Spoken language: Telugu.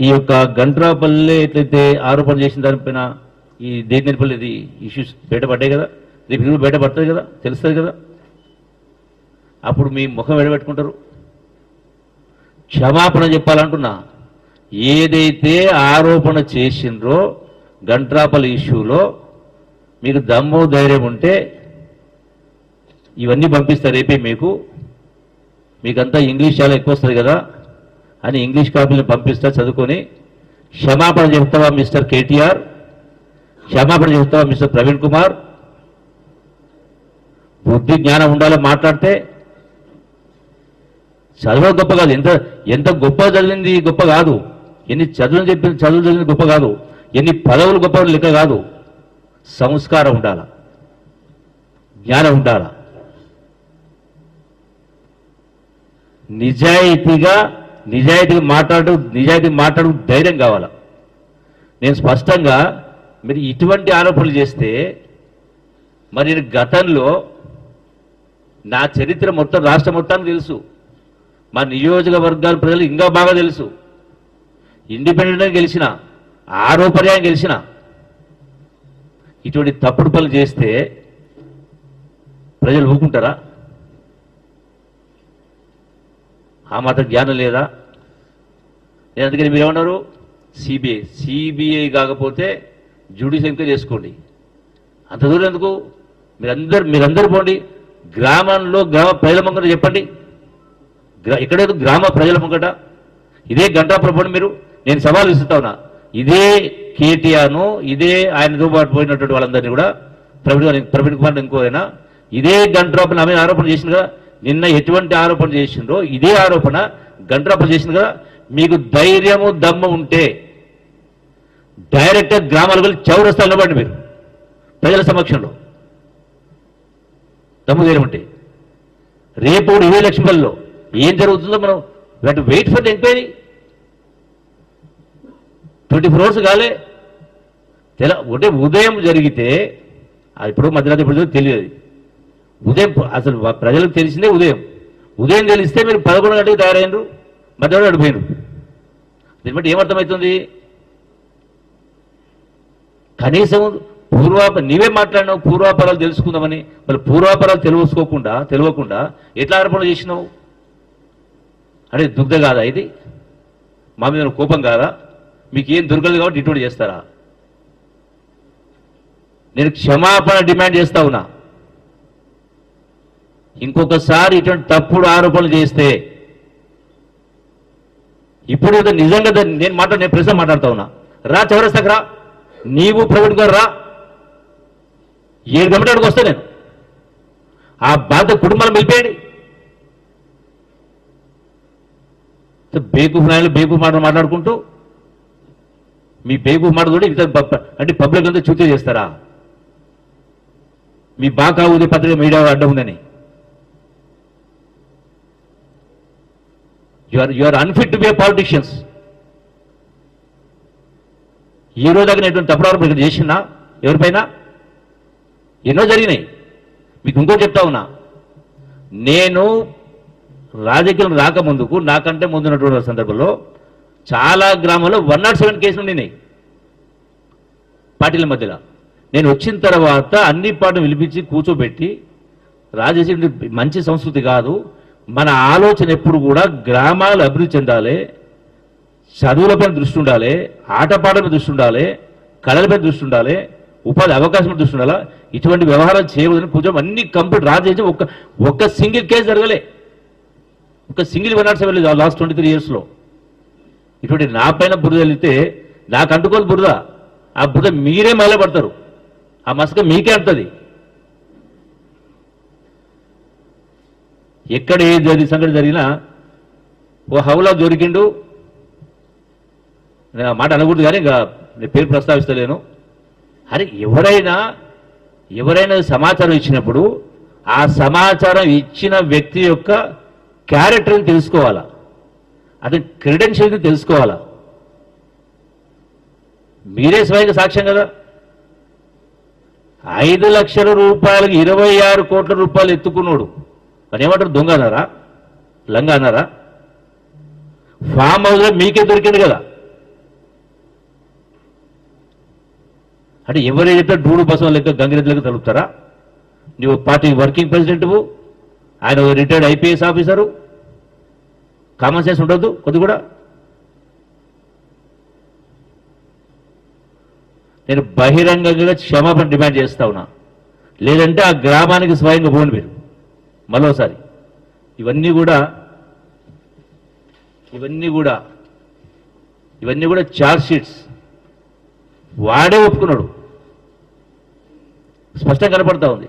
ఈ యొక్క గంట్రాపల్లి ఎట్లయితే ఆరోపణ చేసిన దానిపైన ఈ దేనిపల్లి ఇది ఇష్యూస్ బయటపడ్డాయి కదా, రేపు ఇది బయటపడుతుంది కదా, తెలుస్తుంది కదా, అప్పుడు మీ ముఖం ఎడబెట్టుకుంటారు. క్షమాపణ చెప్పాలంటున్నా. ఏదైతే ఆరోపణ చేసిండ్రో గంట్రాపల్లి ఇష్యూలో మీకు దమ్ము ధైర్యం ఉంటే ఇవన్నీ పంపిస్తారు రేపే. మీకంతా ఇంగ్లీష్ చాలా ఎక్కువ వస్తుంది కదా అని ఇంగ్లీష్ కాపీని పంపిస్తా, చదువుకొని క్షమాపణ చెప్తావా మిస్టర్ కేటీఆర్, క్షమాపణ చెప్తావా మిస్టర్ ప్రవీణ్ కుమార్. బుద్ధి జ్ఞానం ఉండాలో మాట్లాడితే. చదువు గొప్ప కాదు, ఎంత గొప్ప చదివింది గొప్ప కాదు, ఎన్ని చదువులు చదివింది గొప్ప కాదు, ఎన్ని పదవులు గొప్ప లెక్క కాదు. సంస్కారం ఉండాల, జ్ఞానం ఉండాల, నిజాయితీగా మాట్లాడు ధైర్యం కావాల. నేను స్పష్టంగా మీరు ఇటువంటి ఆరోపణలు చేస్తే మరి గతంలో నా చరిత్ర మొత్తం రాష్ట్ర మొత్తానికి తెలుసు, మా నియోజకవర్గాల ప్రజలు ఇంకా బాగా తెలుసు. ఇండిపెండెంట్గా గెలిచిన, ఆరోపర్యాయం గెలిచిన. ఇటువంటి తప్పుడు పనులు చేస్తే ప్రజలు ఊరుకుంటారా? ఆ మాత్రం జ్ఞానం లేదా? నేను అందుకని మీరేమన్నారు, సిబిఐ కాకపోతే జ్యుడిషియల్ ఎంక్వైరీ చేసుకోండి. అంత దూరం ఎందుకు? మీరందరూ పోండి, గ్రామ ప్రజల ముంగట చెప్పండి. ఎక్కడేదో గ్రామ ప్రజల ముంగట ఇదే గంటాపురం పోండి మీరు. నేను సవాల్ ఇస్తుతా ఉన్నా, ఇదే కేటీఆర్ను, ఇదే ఆయనతో పాటు పోయినటువంటి వాళ్ళందరినీ కూడా ప్రవీణ్ కుమార్ ఇంకోరైనా ఇదే గంటాపురం ఆమె ఆరోపణ చేసింది కదా. నిన్న ఎటువంటి ఆరోపణ చేసిండ్రో ఇదే ఆరోపణ గంటాపురం చేసింది కదా. మీకు ధైర్యము దమ్ము ఉంటే డైరెక్ట్గా గ్రామాల వెళ్ళి చౌరస్తాలు నిలబడి మీరు ప్రజల సమక్షంలో దమ్ము ధైర్యం ఉంటే. రేపు ఇదే లక్ష్మీపల్లిలో ఏం జరుగుతుందో మనం wait for the enquiry. 24 hours కాలే ఒకటే ఉదయం జరిగితే, ఇప్పుడు మధ్యరాత్రి ఇప్పుడు తెలియదు. ఉదయం అసలు ప్రజలకు తెలిసిందే ఉదయం తెలిస్తే మీరు 11 గంటలకు తయారైనరు, మధ్యాహ్నం అడిపోయినరు. దీన్ని బట్టి ఏమర్థమవుతుంది? కనీసం నీవే మాట్లాడినావు పూర్వాపరాలు తెలుసుకుందామని, మరి పూర్వాపరాలు తెలియకుండా ఎట్లా ఆరోపణ చేసినావు? అంటే దుగ్ధ కాదా ఇది? మా మీద కోపం కాదా? మీకు ఏం దొరకలేదు కాబట్టి ఇటువంటి చేస్తారా? నేను క్షమాపణ డిమాండ్ చేస్తా ఉన్నా. ఇంకొకసారి ఇటువంటి తప్పుడు ఆరోపణలు చేస్తే ఇప్పుడు నిజంగా నేను ప్రశ్న మాట్లాడుతా ఉన్నా. రా చౌరస్తాకు రా, నీవు ప్రవీణ్ గారు రా, 7 గంటలకు వస్తా నేను. ఆ బాధ కుటుంబాలు వెళ్ళిపోయాడు. బేకూఫ్ నాయలు బేకూఫ్ మాట మాట్లాడుకుంటూ మీ బేకూఫ్ మాట కూడా అంటే పబ్లిక్ అంతా చూతే చేస్తారా? మీ బాకా ఉదయ పత్రిక మీడియా అడ్డం ఉందని. You are unfit to be politicians. ఈ రోజు దాకా నేను తప్పుడు ఆరోపణ ఇక్కడ చేసినా ఎవరిపైన ఎన్నో జరిగినాయి. మీకు ఇంకో చెప్తా ఉన్నా, నేను రాజకీయం రాకముందుకు నాకంటే ముందున్నటువంటి సందర్భంలో చాలా గ్రామాల్లో 107 కేసులు ఉన్నాయి పార్టీల మధ్యలో. నేను వచ్చిన తర్వాత అన్ని పార్టీలు పిలిపించి కూర్చోబెట్టి రాజకీయం మంచి సంస్కృతి కాదు, మన ఆలోచన ఎప్పుడు కూడా గ్రామాలు అభివృద్ధి చెందాలి, చదువులపైన దృష్టి ఉండాలి, ఆటపాటలపై దృష్టి ఉండాలి, కళలపై దృష్టి ఉండాలి, ఉపాధి అవకాశం దృష్టి ఉండాలి. ఇటువంటి వ్యవహారాలు చేయవద్దని కూర్చొని అన్ని కంప్లీట్ రాజకీయం ఒక్క సింగిల్ కేసు జరగలే, ఒక సింగిల్ 107 లాస్ట్ 23 yearsలో. ఇటువంటి నా పైన బురద వెళ్తే నాకు అంటుకోదు బురద, ఆ బురద మీరే మైలపడతారు, ఆ మసక మీకే అంటుంది. ఎక్కడ ఏ సంఘటన జరిగినా ఓ హౌలా దొరికిండు, మాట అనకూడదు కానీ ఇంకా పేరు ప్రస్తావిస్తలేను. అరే ఎవరైనా సమాచారం ఇచ్చినప్పుడు ఆ సమాచారం ఇచ్చిన వ్యక్తి యొక్క క్యారెక్టర్ని తెలుసుకోవాలా, అతని క్రెడెన్షియల్ని తెలుసుకోవాలా. మీరే స్వయంగా సాక్ష్యం కదా. 5 లక్షల రూపాయలకు 26 కోట్ల రూపాయలు ఎత్తుకున్నాడు అని ఏమంటారు? దొంగ అన్నారా, లంగ అన్నారా? ఫామ్ హౌస్లో మీకే దొరికింది కదా, అంటే ఎవరైతే డూడు బసం లెక్క గంగిరెద్దులకు తలుపుతారా? నువ్వు పార్టీ వర్కింగ్ ప్రెసిడెంట్వు, ఆయన retired IPS officer. Common sense ఉండదు కొద్ది కూడా. నేను బహిరంగంగా క్షమాపణ డిమాండ్ చేస్తా ఉన్నా. లేదంటే ఆ గ్రామానికి స్వయంగా పోండి మీరు మరోసారి. ఇవన్నీ కూడా చార్జ్ షీట్స్. వాడే ఒప్పుకున్నాడు, స్పష్టంగా కనపడతా ఉంది.